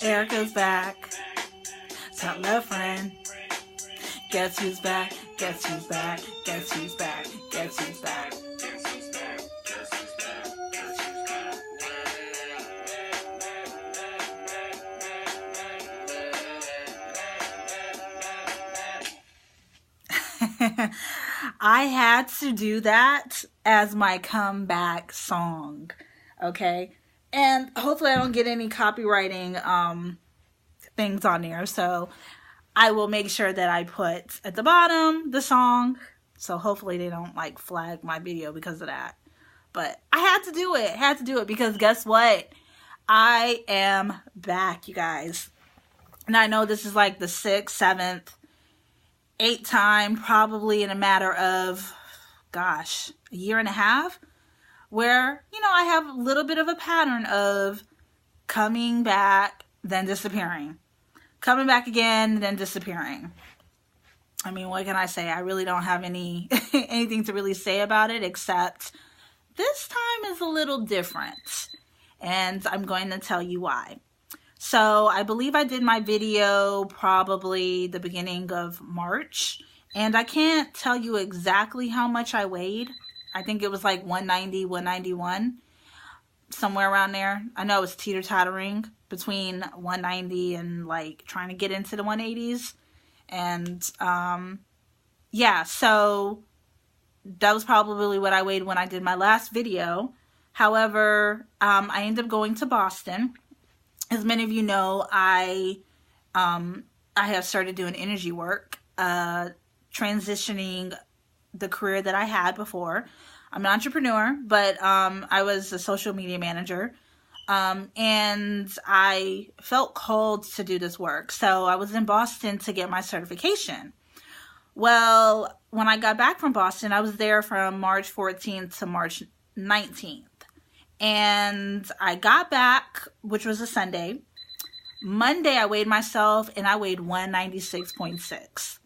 Erica's back. Tell a friend. Guess who's back? Guess who's back? Guess who's back? Guess who's back? I had to do that as my comeback song, okay? And hopefully I don't get any copywriting things on there, so I will make sure that I put at the bottom the song, so hopefully they don't like flag my video because of that. But I had to do it because guess what? I am back, you guys. And I know this is like the 6th, 7th, 8th time, probably in a matter of, gosh, a year and a half, where, you know, I have a little bit of a pattern of coming back, then disappearing. Coming back again, then disappearing. I mean, what can I say? I really don't have anything to really say about it, except this time is a little different. And I'm going to tell you why. So I believe I did my video probably the beginning of March. And I can't tell you exactly how much I weighed. I think it was like 190, 191. Somewhere around there. I know it was teeter-tottering between 190 and like trying to get into the 180s. And yeah, so that was probably what I weighed when I did my last video. However, I ended up going to Boston. As many of you know, I have started doing energy work, transitioning the career that I had before. I'm an entrepreneur, but I was a social media manager, and I felt called to do this work. So I was in Boston to get my certification. Well, when I got back from Boston, I was there from March 14th to March 19th. And I got back, which was a Sunday. Monday, I weighed myself, and I weighed 196.6.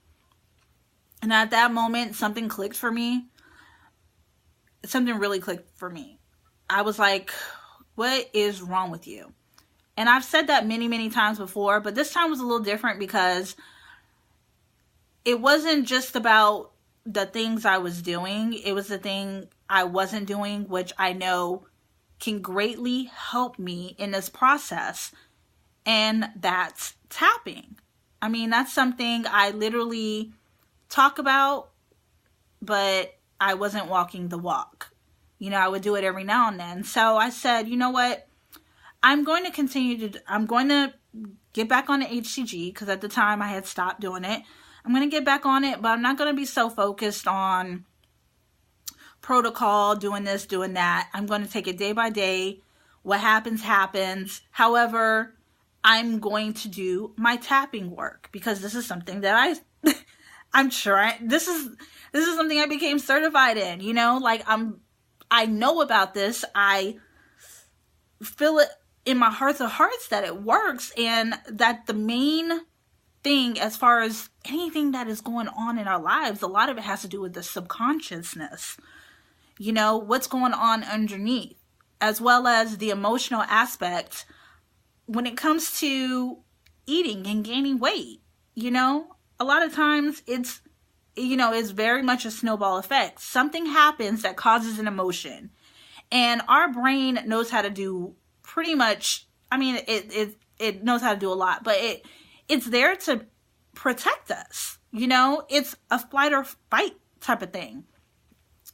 And at that moment, something clicked for me. Something really clicked for me. I was like, what is wrong with you? And I've said that many, many times before, but this time was a little different because it wasn't just about the things I was doing. It was the thing I wasn't doing, which I know can greatly help me in this process. And that's tapping. I mean, that's something I literally talk about, but I wasn't walking the walk. You know, I would do it every now and then. So I said, you know what? I'm going to get back on the HCG because at the time I had stopped doing it. I'm going to get back on it, but I'm not going to be so focused on protocol, doing this, doing that. I'm going to take it day by day. What happens, happens. However, I'm going to do my tapping work because this is something that I'm sure this is something I became certified in, you know, like I know about this. I feel it in my heart of hearts that it works, and that the main thing as far as anything that is going on in our lives, a lot of it has to do with the subconsciousness, you know, what's going on underneath, as well as the emotional aspect when it comes to eating and gaining weight. You know, a lot of times it's very much a snowball effect. Something happens that causes an emotion, and our brain knows how to do pretty much, I mean, it knows how to do a lot, but it's there to protect us. You know, it's a flight or fight type of thing.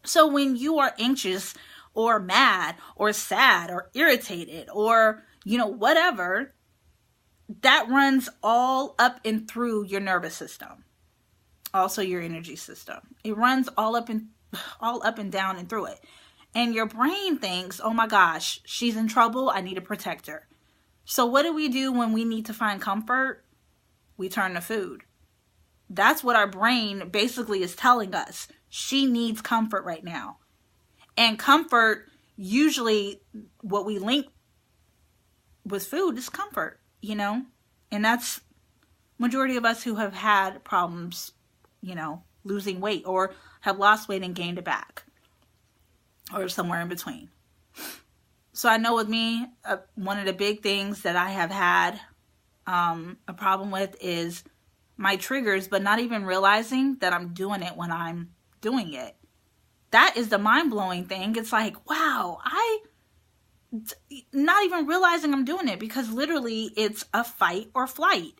So when you are anxious or mad or sad or irritated or, you know, whatever, that runs all up and through your nervous system. Also your energy system. It runs all up and down and through it. And your brain thinks, oh my gosh, she's in trouble. I need to protect her. So what do we do when we need to find comfort? We turn to food. That's what our brain basically is telling us. She needs comfort right now. And comfort, usually what we link with food is comfort, you know? And that's majority of us who have had problems, you know, losing weight or have lost weight and gained it back, or somewhere in between. So I know with me, one of the big things that I have had a problem with is my triggers, but not even realizing that I'm doing it when I'm doing it. That is the mind-blowing thing. It's like, wow, not even realizing I'm doing it, because literally it's a fight or flight.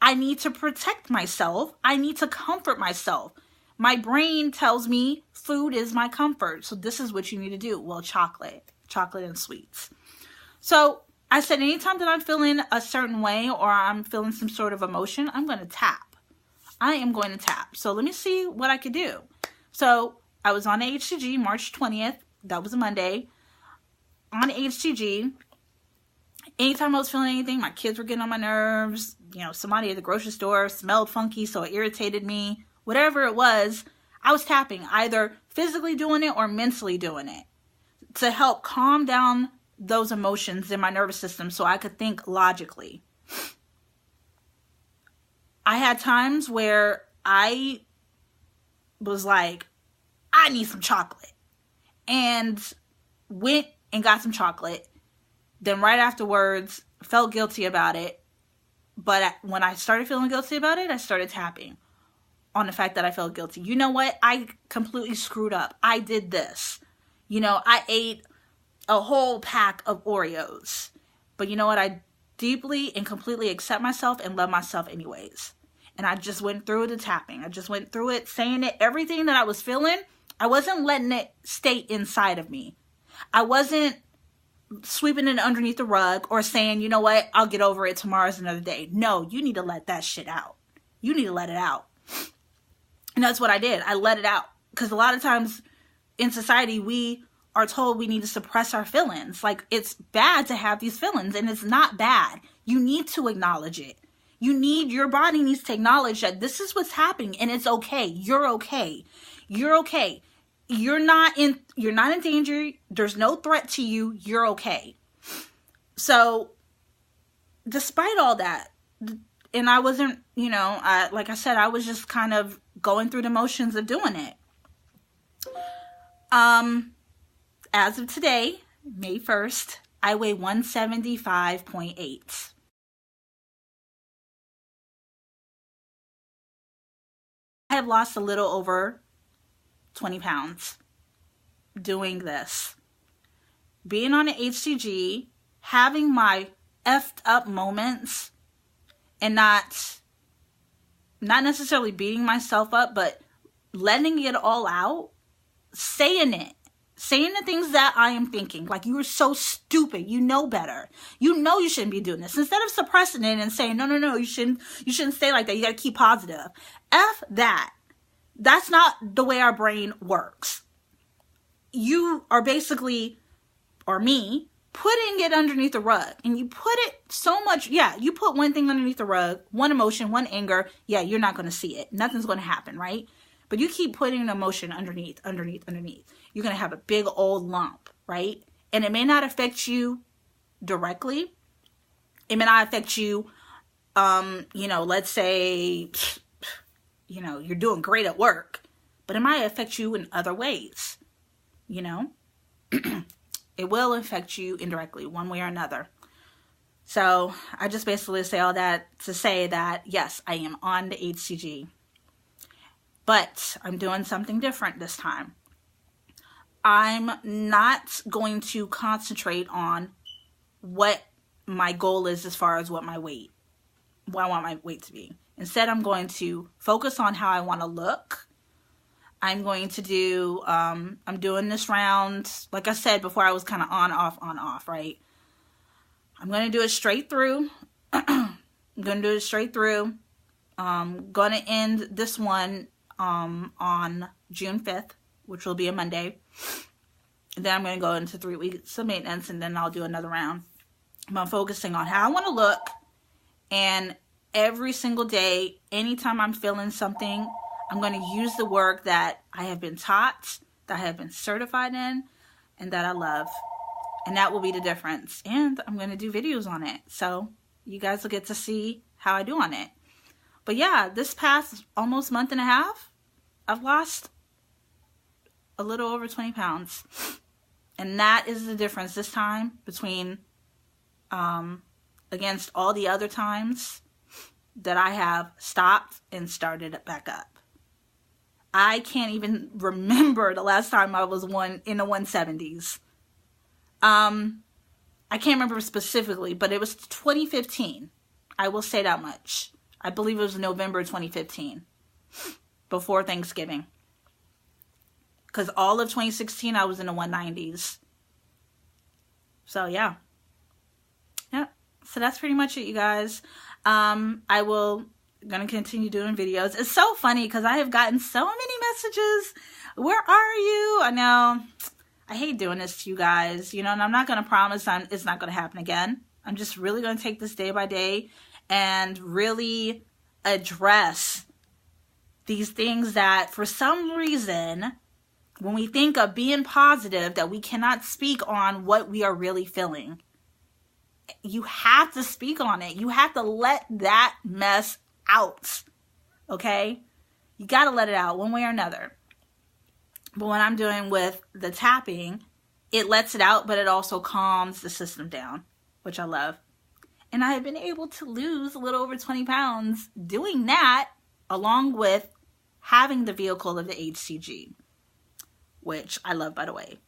I need to protect myself. I need to comfort myself. My brain tells me food is my comfort. So this is what you need to do. Well, chocolate and sweets. So I said, anytime that I'm feeling a certain way or I'm feeling some sort of emotion, I'm going to tap. I am going to tap. So let me see what I could do. So I was on HCG March 20th. That was a Monday. On HCG, anytime I was feeling anything, my kids were getting on my nerves. You know, somebody at the grocery store smelled funky, so it irritated me. Whatever it was, I was tapping, either physically doing it or mentally doing it, to help calm down those emotions in my nervous system so I could think logically. I had times where I was like, I need some chocolate, and went and got some chocolate. Then right afterwards, felt guilty about it. But when I started feeling guilty about it, I started tapping on the fact that I felt guilty. You know what? I completely screwed up. I did this. You know, I ate a whole pack of Oreos. But you know what? I deeply and completely accept myself and love myself anyways. And I just went through the tapping. I just went through it, saying it. Everything that I was feeling, I wasn't letting it stay inside of me. I wasn't sweeping it underneath the rug or saying, you know what, I'll get over it, tomorrow's another day. No, you need to let that shit out. You need to let it out. And that's what I did. I let it out. Because a lot of times in society, we are told we need to suppress our feelings. Like, it's bad to have these feelings, and it's not bad. You need to acknowledge it. Your body needs to acknowledge that this is what's happening, and it's okay. You're okay. You're okay. You're not in danger. There's no threat to you. You're okay. So despite all that, and I wasn't, like I said, I was just kind of going through the motions of doing it. As of today, May 1st, I weigh 175.8. I have lost a little over 20 pounds doing this. Being on an HCG, having my effed up moments, and not necessarily beating myself up, but letting it all out, saying the things that I am thinking. Like, you are so stupid. You know better. You know you shouldn't be doing this. Instead of suppressing it and saying, no, you shouldn't stay like that. You got to keep positive. F that. That's not the way our brain works. You are basically, or me, putting it underneath the rug. And you put it so much, you put one thing underneath the rug, one emotion, one anger, you're not going to see it. Nothing's going to happen, right? But you keep putting an emotion underneath. You're going to have a big old lump, right? And it may not affect you directly. It may not affect you, let's say, you're doing great at work, but it might affect you in other ways, It will affect you indirectly, one way or another. So I just basically say all that to say that, yes, I am on the HCG, but I'm doing something different this time. I'm not going to concentrate on what my goal is as far as what I want my weight to be. Instead, I'm going to focus on how I want to look. I'm going to do, I'm doing this round, like I said before, I was kind of on, off, right? I'm going to do it straight through. I'm going to do it straight through. I'm going to end this one on June 5th, which will be a Monday. And then I'm going to go into 3 weeks of maintenance, and then I'll do another round. I'm focusing on how I want to look, and every single day, anytime I'm feeling something, I'm going to use the work that I have been taught, that I have been certified in, and that I love. And that will be the difference. And I'm going to do videos on it. So you guys will get to see how I do on it. But yeah, this past almost month and a half, I've lost a little over 20 pounds. And that is the difference this time between against all the other times that I have stopped and started it back up. I can't even remember the last time I was in the 170s. I can't remember specifically, but it was 2015. I will say that much. I believe it was November 2015, before Thanksgiving. Because all of 2016, I was in the 190s. So, yeah. Yeah. So, that's pretty much it, you guys. Going to continue doing videos. It's so funny because I have gotten so many messages. Where are you? I know. I hate doing this to you guys, you know, and I'm not going to promise it's not going to happen again. I'm just really going to take this day by day and really address these things that for some reason, when we think of being positive, that we cannot speak on what we are really feeling. You have to speak on it. You have to let that mess out. Okay? You got to let it out one way or another. But what I'm doing with the tapping, it lets it out, but it also calms the system down, which I love. And I have been able to lose a little over 20 pounds doing that, along with having the vehicle of the HCG, which I love, by the way.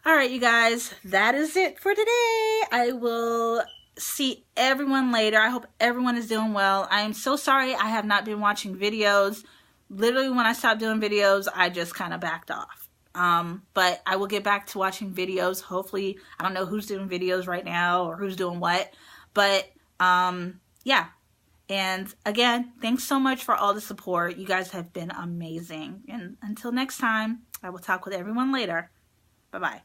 All right, you guys, that is it for today. I will see everyone later. I hope everyone is doing well. I am so sorry I have not been watching videos. Literally, when I stopped doing videos, I just kind of backed off. But I will get back to watching videos. Hopefully, I don't know who's doing videos right now or who's doing what. But, yeah. And again, thanks so much for all the support. You guys have been amazing. And until next time, I will talk with everyone later. Bye-bye.